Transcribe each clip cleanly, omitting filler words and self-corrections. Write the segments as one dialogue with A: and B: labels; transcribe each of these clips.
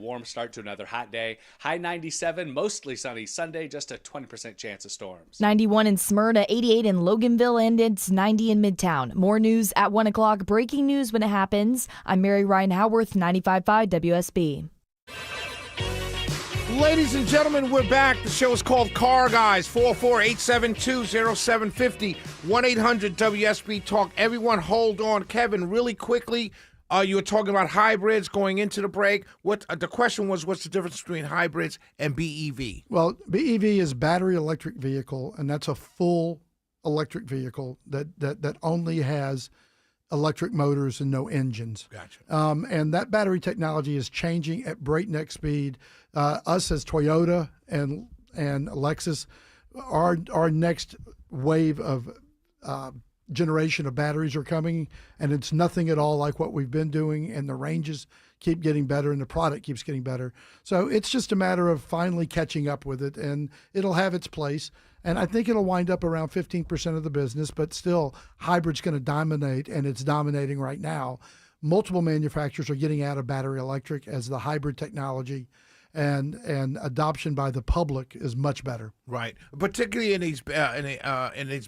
A: warm start to another hot day. High 97, mostly sunny Sunday, just a 20% chance of storms.
B: 91 in Smyrna, 88 in Loganville, and it's 90 in Midtown. More news at 1 o'clock. Breaking news when it happens. I'm Mary Ryan Howarth, 95.5 WSB.
C: Ladies and gentlemen, we're back. The show is called Car Guys. 448-720-0750, 1-800-WSB Talk. Everyone hold on. Kevin, really quickly, you were talking about hybrids going into the break. The question was, what's the difference between hybrids and BEV?
D: Well, BEV is battery electric vehicle, and that's a full electric vehicle that only has electric motors and no engines.
C: Gotcha.
D: And that battery technology is changing at breakneck speed. Us as Toyota and Lexus, our next wave of generation of batteries are coming, and it's nothing at all like what we've been doing, and the ranges keep getting better and the product keeps getting better. So it's just a matter of finally catching up with it, and it'll have its place. And I think it'll wind up around 15% of the business, but still, hybrid's going to dominate, and it's dominating right now. Multiple manufacturers are getting out of battery electric as the hybrid technology and adoption by the public is much better.
C: Right, particularly in these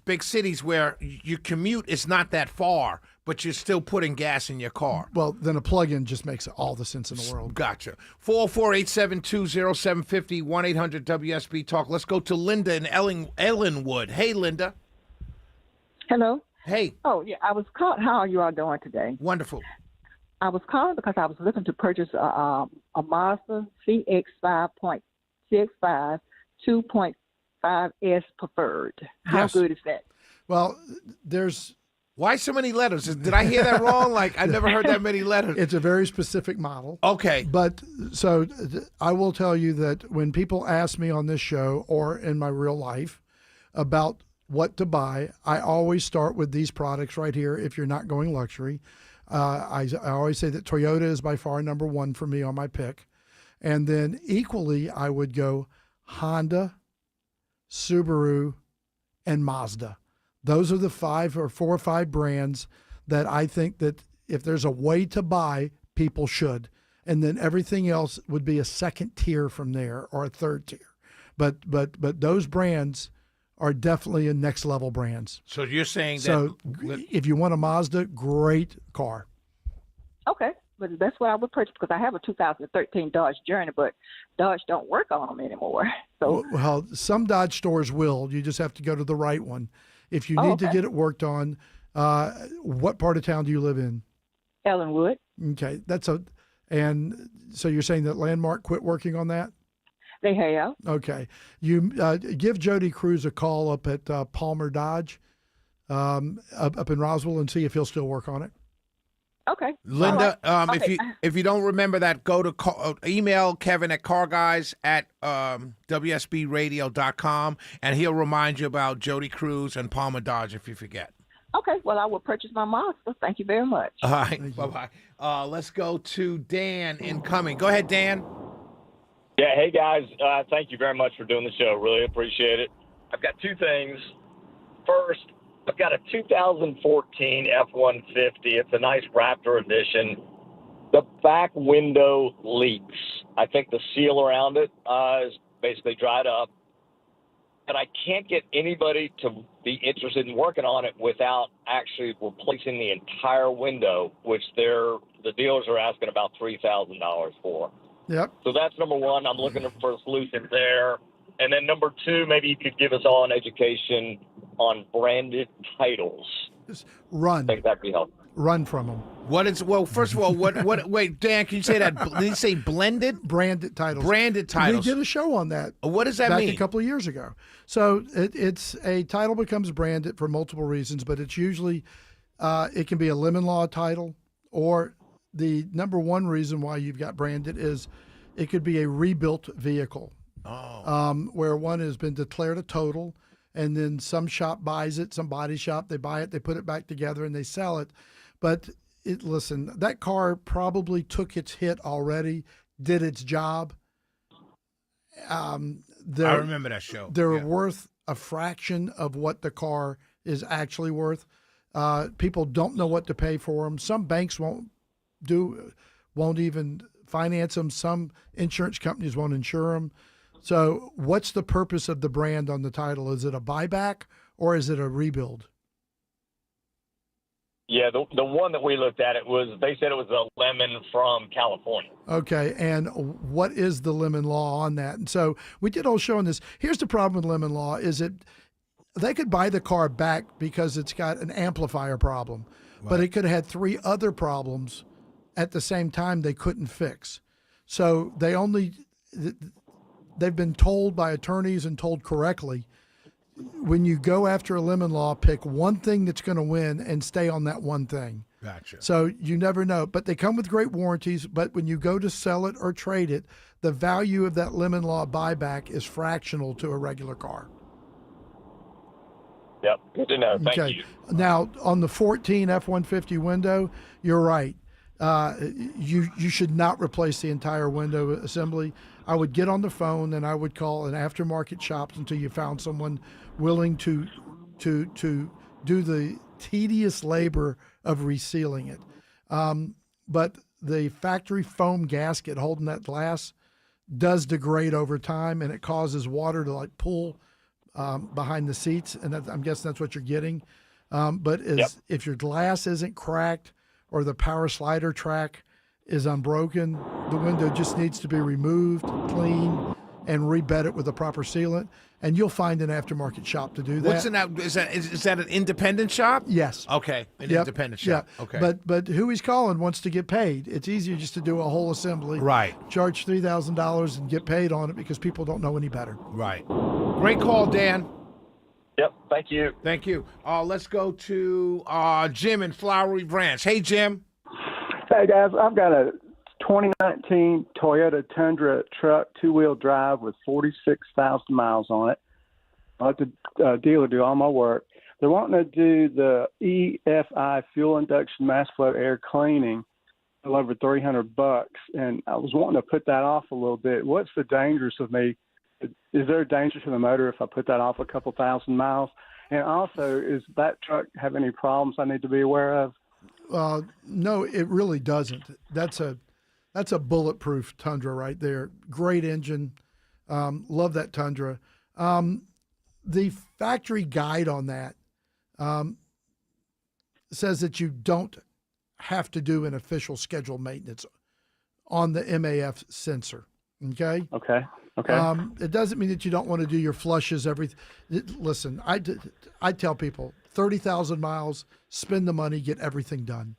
C: big cities where your commute is not that far, but you're still putting gas in your car.
D: Well, then a plug-in just makes all the sense in the world.
C: Gotcha. 448-720-0750, 1-800-WSB Talk. Let's go to Linda in Ellenwood. Hey, Linda.
E: Hello.
C: Hey.
E: Oh, yeah, I was called. How are you all doing today?
C: Wonderful.
E: I was calling because I was looking to purchase a Mazda CX 5.65 2.5S preferred. How
D: Yes.
E: good is that?
D: Well, there's...
C: Why so many letters? Did I hear that wrong? I never heard that many letters.
D: It's a very specific model.
C: Okay.
D: But so I will tell you that when people ask me on this show or in my real life about what to buy, I always start with these products right here if you're not going luxury. I always say that Toyota is by far number one for me on my pick. And then equally, I would go Honda, Subaru, and Mazda. Those are the 4 or 5 brands that I think that if there's a way to buy, people should. And then everything else would be a second tier from there or a third tier. But those brands are definitely a next level brands.
C: So you're saying
D: So
C: that
D: if you want a Mazda, great car.
E: Okay, but that's what I would purchase because I have a 2013 Dodge Journey, but Dodge don't work on them anymore. So
D: Well, some Dodge stores will. You just have to go to the right one. If you need to get it worked on, what part of town do you live in?
E: Ellenwood.
D: Okay, and so you're saying that Landmark quit working on that?
E: They have.
D: Okay. You give Jody Cruz a call up at Palmer Dodge up in Roswell and see if he'll still work on it.
E: Okay.
C: Linda,
E: Okay.
C: if you don't remember that, go to email Kevin at carguys at WSBradio.com, and he'll remind you about Jody Cruz and Palmer Dodge if you forget.
E: Okay, well, I will purchase my Mazda. Thank you very much.
C: All right, bye-bye. Let's go to Dan in Cumming. Go ahead, Dan.
F: Yeah, hey guys, thank you very much for doing the show. Really appreciate it. I've got two things. First, I've got a 2014 F-150. It's a nice Raptor edition. The back window leaks. I think the seal around it is basically dried up. And I can't get anybody to be interested in working on it without actually replacing the entire window, which the dealers are asking about $3,000 for.
D: Yep.
F: So that's number one. I'm looking for a solution there. And then number two, maybe you could give us all an education on branded titles.
D: Just run.
F: I think that'd be helpful.
D: Run from them.
C: First of all, wait, Dan, can you say that? Did you say blended?
D: Branded titles.
C: Branded titles.
D: We did a show on that.
C: What does that
D: back
C: mean?
D: a couple of years ago. So it's a title becomes branded for multiple reasons, but it's usually, it can be a lemon law title, or the number one reason why you've got branded is it could be a rebuilt vehicle. Where one has been declared a total, and then some shop buys it, some body shop, they buy it, they put it back together, and they sell it. But listen, that car probably took its hit already, did its job.
C: I remember that show.
D: They're worth a fraction of what the car is actually worth. People don't know what to pay for them. Some banks won't even finance them. Some insurance companies won't insure them. So what's the purpose of the brand on the title? Is it a buyback or is it a rebuild?
F: Yeah, the one that we looked at, they said it was a lemon from California.
D: Okay, and what is the lemon law on that? And so we did a whole show on this. Here's the problem with lemon law is they could buy the car back because it's got an amplifier problem, but it could have had 3 other problems at the same time they couldn't fix. So they've been told by attorneys and told correctly, when you go after a lemon law, pick one thing that's going to win and stay on that one thing.
C: Gotcha.
D: So you never know. But they come with great warranties. But when you go to sell it or trade it, the value of that lemon law buyback is fractional to a regular car.
F: Yep, good to know. Thank you.
D: Now, on the 14 F-150 window, you're right. You should not replace the entire window assembly. I would get on the phone and I would call an aftermarket shops until you found someone willing to do the tedious labor of resealing it. But the factory foam gasket holding that glass does degrade over time, and it causes water to like pool behind the seats, and I'm guessing that's what you're getting. If your glass isn't cracked or the power slider track is unbroken, the window just needs to be removed, cleaned, and rebed it with the proper sealant. And you'll find an aftermarket shop to do that.
C: What's is that an independent shop?
D: Yes.
C: Okay, independent shop.
D: Yeah.
C: Okay.
D: But who he's calling wants to get paid. It's easier just to do a whole assembly.
C: Right.
D: Charge $3,000 and get paid on it because people don't know any better.
C: Right. Great call, Dan.
F: Yep, thank you.
C: Thank you. Let's go to Jim in Flowery Branch. Hey, Jim.
G: Hey, guys. I've got a 2019 Toyota Tundra truck, 2-wheel drive with 46,000 miles on it. I let the dealer do all my work. They're wanting to do the EFI fuel induction mass flow air cleaning a over $300, and I was wanting to put that off a little bit. What's the dangers of me? Is there a danger to the motor if I put that off a couple thousand miles? And also, is that truck have any problems I need to be aware of?
D: No, it really doesn't. That's a bulletproof Tundra right there. Great engine. Love that Tundra. The factory guide on that says that you don't have to do an official scheduled maintenance on the MAF sensor. Okay?
G: Okay.
D: It doesn't mean that you don't want to do your flushes. Listen, I tell people 30,000 miles, spend the money, get everything done.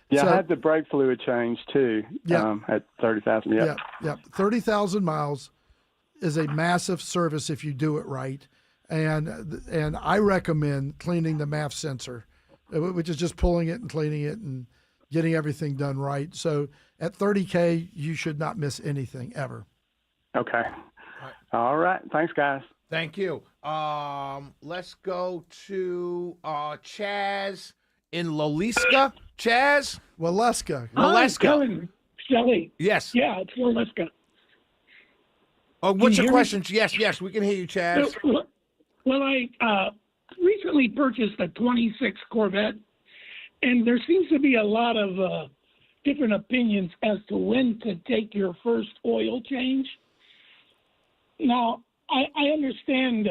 G: Yeah,
D: So-
G: I had the brake fluid change too.
D: Yeah.
G: At 30,000. Yeah.
D: Yeah. 30,000 miles is a massive service if you do it right. And I recommend cleaning the MAF sensor, which is just pulling it and cleaning it and getting everything done right. So at 30K, you should not miss anything ever.
G: Okay. All right. Thanks, guys.
C: Thank you. Let's go to Chaz in Loliska. Chaz?
D: Waleska.
C: Waleska.
H: Kevin, Shelley.
C: Yes.
H: Yeah, it's Waleska.
C: Oh, what's
H: you
C: your
H: hear me?
C: question? Yes, we can hear you, Chaz.
H: Well, I recently purchased a 26 Corvette, and there seems to be a lot of different opinions as to when to take your first oil change. Now, I understand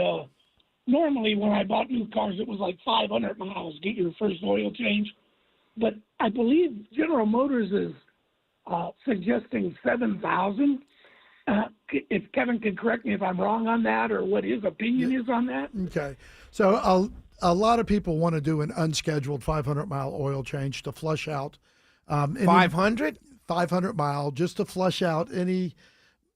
H: normally when I bought new cars, it was like 500 miles, get your first oil change. But I believe General Motors is suggesting 7,000. If Kevin could correct me if I'm wrong on that or what his opinion is on that.
D: Okay. So a lot of people want to do an unscheduled 500-mile oil change to flush out.
C: 500?
D: 500-mile, just to flush out any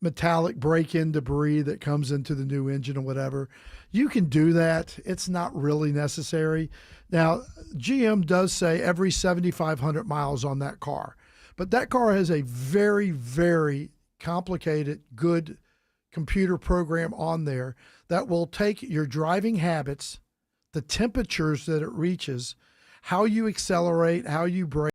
D: metallic break-in debris that comes into the new engine or whatever. You can do that. It's not really necessary. Now, GM does say every 7,500 miles on that car. But that car has a very, very complicated, good computer program on there that will take your driving habits, the temperatures that it reaches, how you accelerate, how you brake,